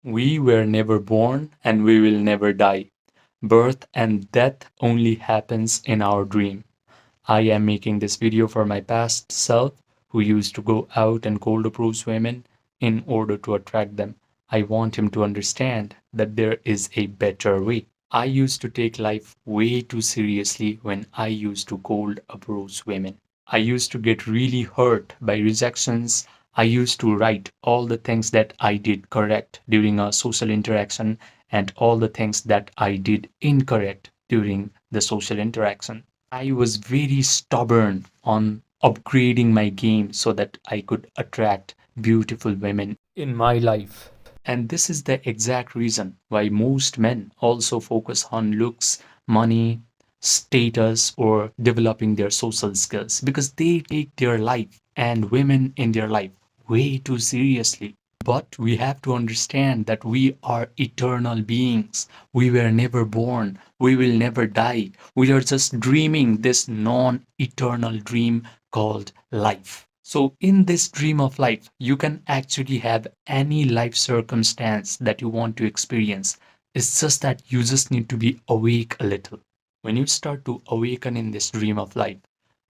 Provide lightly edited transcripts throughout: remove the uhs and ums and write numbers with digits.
We were never born and we will never die. Birth and death only happens in our dream. I am making this video for my past self who used to go out and cold approach women in order to attract them. I want him to understand that there is a better way. I used to take life way too seriously when I used to cold approach women. I used to get really hurt by rejections. I used to write all the things that I did correct during a social interaction and all the things that I did incorrect during the social interaction. I was very stubborn on upgrading my game so that I could attract beautiful women in my life. And this is the exact reason why most men also focus on looks, money, status, or developing their social skills because they take their life and women in their life way too seriously. But we have to understand that we are eternal beings. We were never born. We will never die. We are just dreaming this non eternal dream called life. So, in this dream of life, you can actually have any life circumstance that you want to experience. It's just that you just need to be awake a little. When you start to awaken in this dream of life,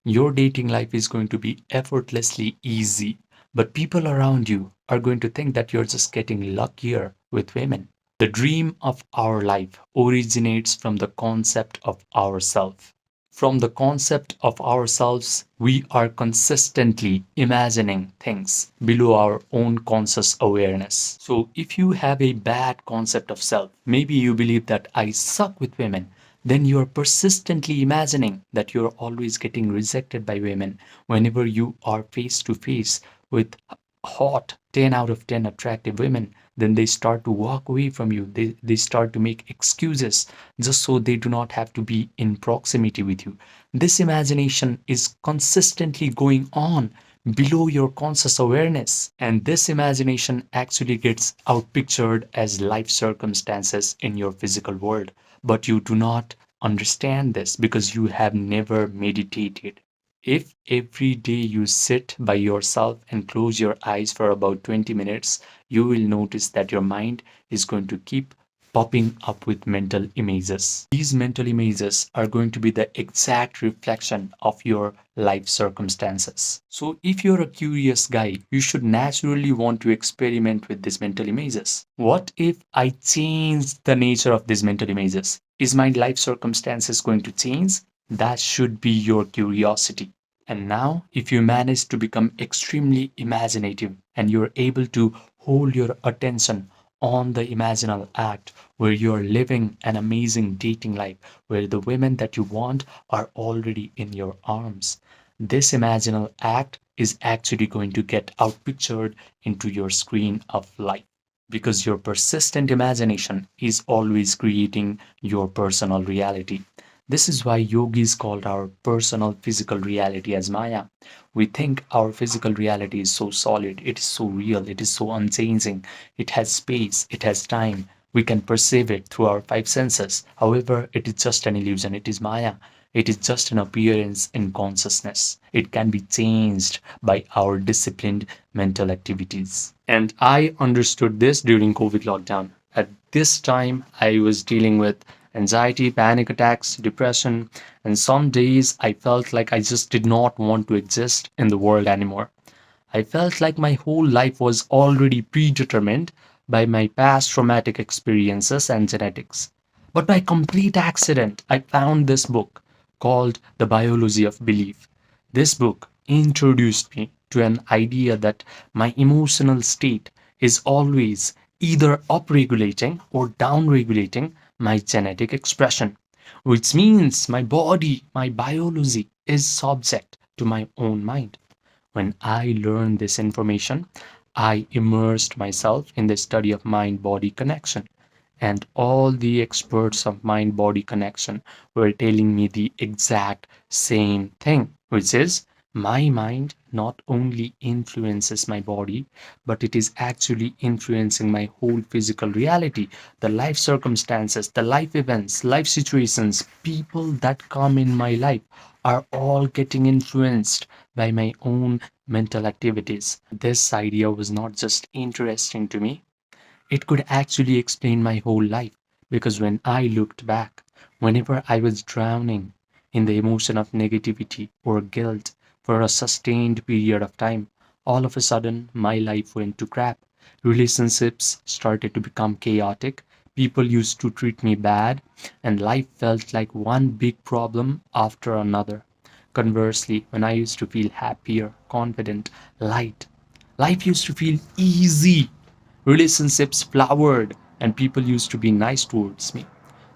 your dating life is going to be effortlessly easy. But people around you are going to think that you're just getting luckier with women. The dream of our life originates from the concept of ourself. From the concept of ourselves, we are consistently imagining things below our own conscious awareness. So, if you have a bad concept of self, maybe you believe that I suck with women, then you're persistently imagining that you're always getting rejected by women whenever you are face to face with hot 10 out of 10 attractive women. Then they start to walk away from you. They start to make excuses just so they do not have to be in proximity with you. This imagination is consistently going on below your conscious awareness. And this imagination actually gets outpictured as life circumstances in your physical world. But you do not understand this because you have never meditated. If every day you sit by yourself and close your eyes for about 20 minutes, you will notice that your mind is going to keep popping up with mental images. These mental images are going to be the exact reflection of your life circumstances. So, if you're a curious guy, you should naturally want to experiment with these mental images. What if I change the nature of these mental images? Is my life circumstances going to change? That should be your curiosity. And now, if you manage to become extremely imaginative and you're able to hold your attention on the imaginal act where you're living an amazing dating life, where the women that you want are already in your arms, this imaginal act is actually going to get outpictured into your screen of life because your persistent imagination is always creating your personal reality. This is why yogis called our personal physical reality as Maya. We think our physical reality is so solid, it is so real, it is so unchanging, it has space, it has time. We can perceive it through our five senses. However, it is just an illusion, it is Maya. It is just an appearance in consciousness. It can be changed by our disciplined mental activities. And I understood this during COVID lockdown. At this time, I was dealing with anxiety, panic attacks, depression, and some days I felt like I just did not want to exist in the world anymore. I felt like my whole life was already predetermined by my past traumatic experiences and genetics. But by complete accident, I found this book called The Biology of Belief. This book introduced me to an idea that my emotional state is always either upregulating or downregulating my genetic expression, which means my body, my biology is subject to my own mind. When I learned this information, I immersed myself in the study of mind body connection. And all the experts of mind body connection were telling me the exact same thing, which is my mind not only influences my body, but it is actually influencing my whole physical reality, the life circumstances, the life events, life situations, people that come in my life are all getting influenced by my own mental activities. This idea was not just interesting to me, It could actually explain my whole life because when I looked back, whenever I was drowning in the emotion of negativity or guilt for a sustained period of time, all of a sudden my life went to crap. Relationships started to become chaotic. People used to treat me bad, and life felt like one big problem after another. Conversely, when I used to feel happier, confident, light, life used to feel easy. Relationships flowered, and people used to be nice towards me.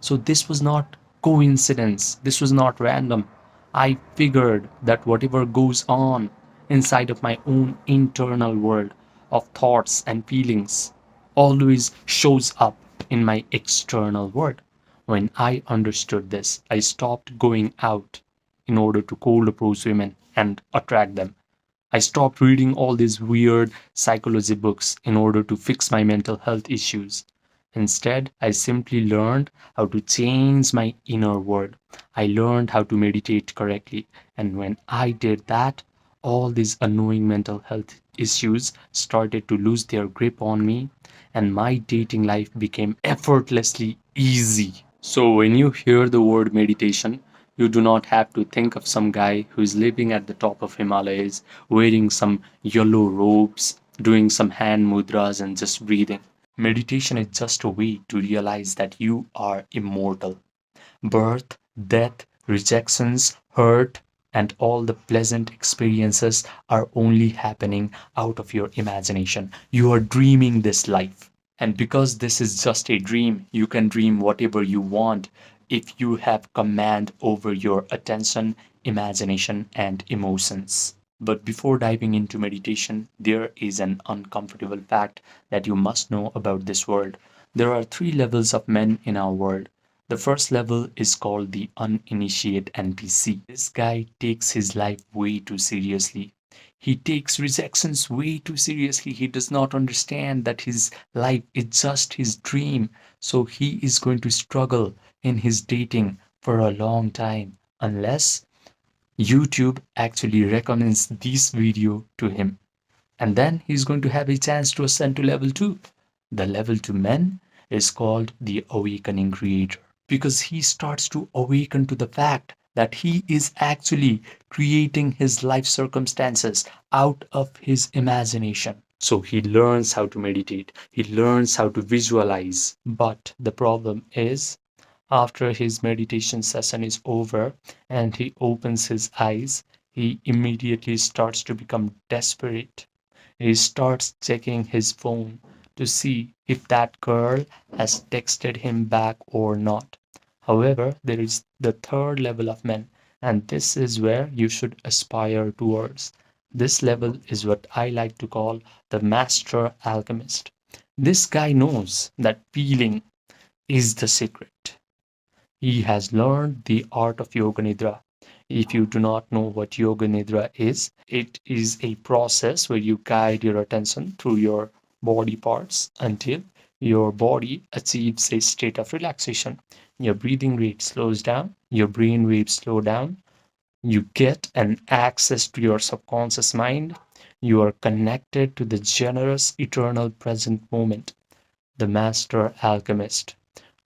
So this was not coincidence. This was not random. I figured that whatever goes on inside of my own internal world of thoughts and feelings always shows up in my external world. When I understood this, I stopped going out in order to cold approach women and attract them. I stopped reading all these weird psychology books in order to fix my mental health issues. Instead, I simply learned how to change my inner world. I learned how to meditate correctly. And when I did that, all these annoying mental health issues started to lose their grip on me, and my dating life became effortlessly easy. So, when you hear the word meditation, you do not have to think of some guy who is living at the top of Himalayas, wearing some yellow robes, doing some hand mudras, and just breathing. Meditation is just a way to realize that you are immortal. Birth, death, rejections, hurt, and all the pleasant experiences are only happening out of your imagination. You are dreaming this life. And because this is just a dream, you can dream whatever you want if you have command over your attention, imagination, and emotions. But before diving into meditation, there is an uncomfortable fact that you must know about this world. There are three levels of men in our world. The first level is called the uninitiated NPC. This guy takes his life way too seriously. He takes rejections way too seriously. He does not understand that his life is just his dream. So he is going to struggle in his dating for a long time unless YouTube actually recommends this video to him. And then he's going to have a chance to ascend to level 2. The level 2 man is called the awakening creator because he starts to awaken to the fact that he is actually creating his life circumstances out of his imagination. So he learns how to meditate, he learns how to visualize. But the problem is, after his meditation session is over and he opens his eyes, he immediately starts to become desperate. He starts checking his phone to see if that girl has texted him back or not. However, there is the third level of men, and this is where you should aspire towards. This level is what I like to call the master alchemist. This guy knows that feeling is the secret. He has learned the art of Yoga Nidra. If you do not know what Yoga Nidra is, it is a process where you guide your attention through your body parts until your body achieves a state of relaxation. Your breathing rate slows down, your brain waves slow down, you get an access to your subconscious mind, you are connected to the generous eternal present moment. The master alchemist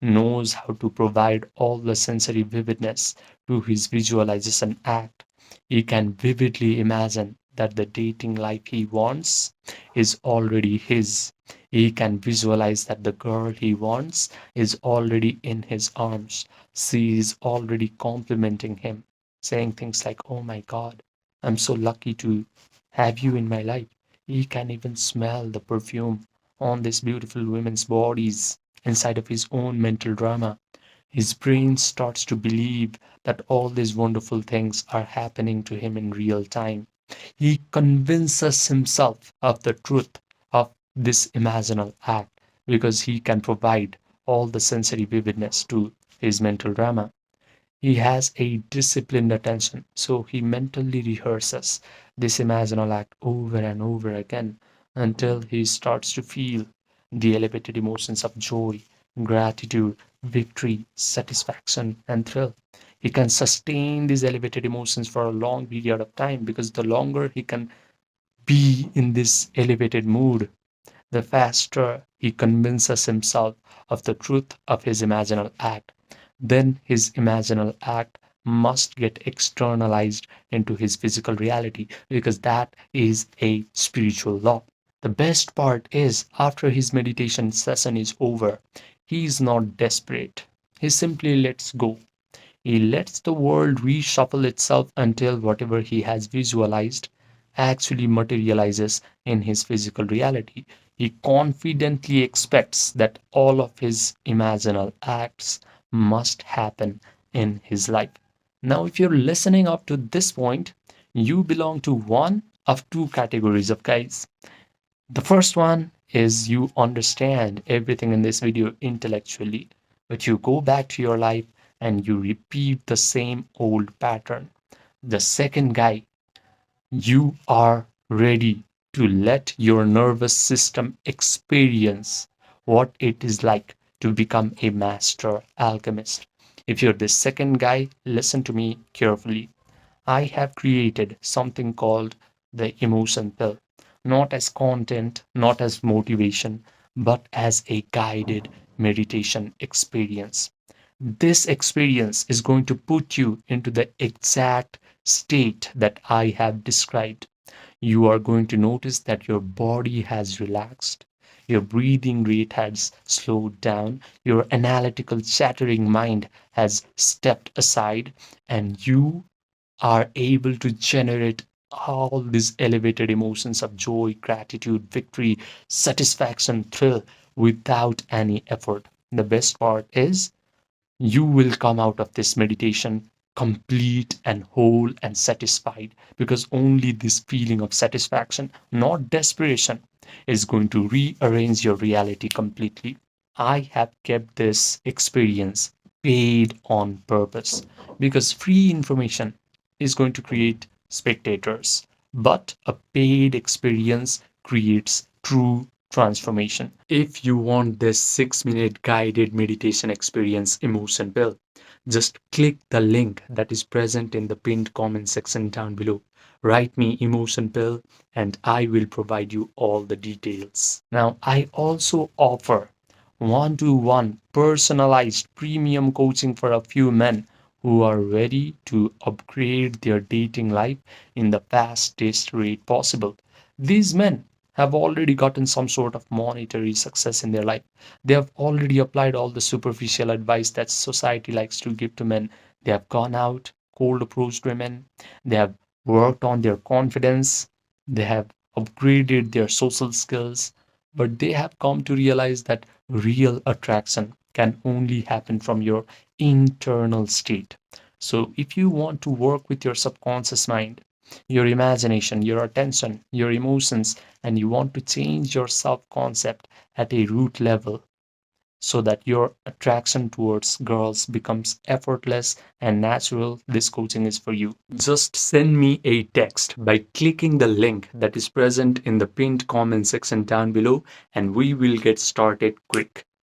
knows how to provide all the sensory vividness to his visualization act. He can vividly imagine that the dating life he wants is already his. He can visualize that the girl he wants is already in his arms. She is already complimenting him, saying things like, "Oh my God, I'm so lucky to have you in my life." He can even smell the perfume on these beautiful women's bodies inside of his own mental drama. His brain starts to believe that all these wonderful things are happening to him in real time. He convinces himself of the truth of this imaginal act because he can provide all the sensory vividness to his mental drama. He has a disciplined attention, so he mentally rehearses this imaginal act over and over again until he starts to feel the elevated emotions of joy, gratitude, victory, satisfaction, and thrill. He can sustain these elevated emotions for a long period of time because the longer he can be in this elevated mood, the faster he convinces himself of the truth of his imaginal act. Then his imaginal act must get externalized into his physical reality because that is a spiritual law. The best part is, after his meditation session is over, he is not desperate. He simply lets go. He lets the world reshuffle itself until whatever he has visualized actually materializes in his physical reality. He confidently expects that all of his imaginal acts must happen in his life. Now, if you're listening up to this point, you belong to one of two categories of guys. The first one is you understand everything in this video intellectually, but you go back to your life and you repeat the same old pattern. The second guy, you are ready to let your nervous system experience what it is like to become a master alchemist. If you're the second guy, listen to me carefully. I have created something called the emotion pill, not as content, not as motivation, but as a guided meditation experience. This experience is going to put you into the exact state that I have described. You are going to notice that your body has relaxed, your breathing rate has slowed down, your analytical, chattering mind has stepped aside, and you are able to generate all these elevated emotions of joy, gratitude, victory, satisfaction, thrill without any effort. The best part is you will come out of this meditation complete and whole and satisfied because only this feeling of satisfaction, not desperation, is going to rearrange your reality completely. I have kept this experience paid on purpose because free information is going to create spectators, but a paid experience creates true transformation. If you want this 6-minute guided meditation experience emotion pill, just click the link that is present in the pinned comment section down below. Write me emotion pill and I will provide you all the details. Now, I also offer one-to-one personalized premium coaching for a few men who are ready to upgrade their dating life in the fastest rate possible. These men have already gotten some sort of monetary success in their life. They have already applied all the superficial advice that society likes to give to men. They have gone out, cold approached women. They have worked on their confidence. They have upgraded their social skills. But they have come to realize that real attraction can only happen from your internal state. So, if you want to work with your subconscious mind, your imagination, your attention, your emotions, and you want to change your self concept at a root level so that your attraction towards girls becomes effortless and natural, this coaching is for you. Just send me a text by clicking the link that is present in the pinned comment section down below, and we will get started quick.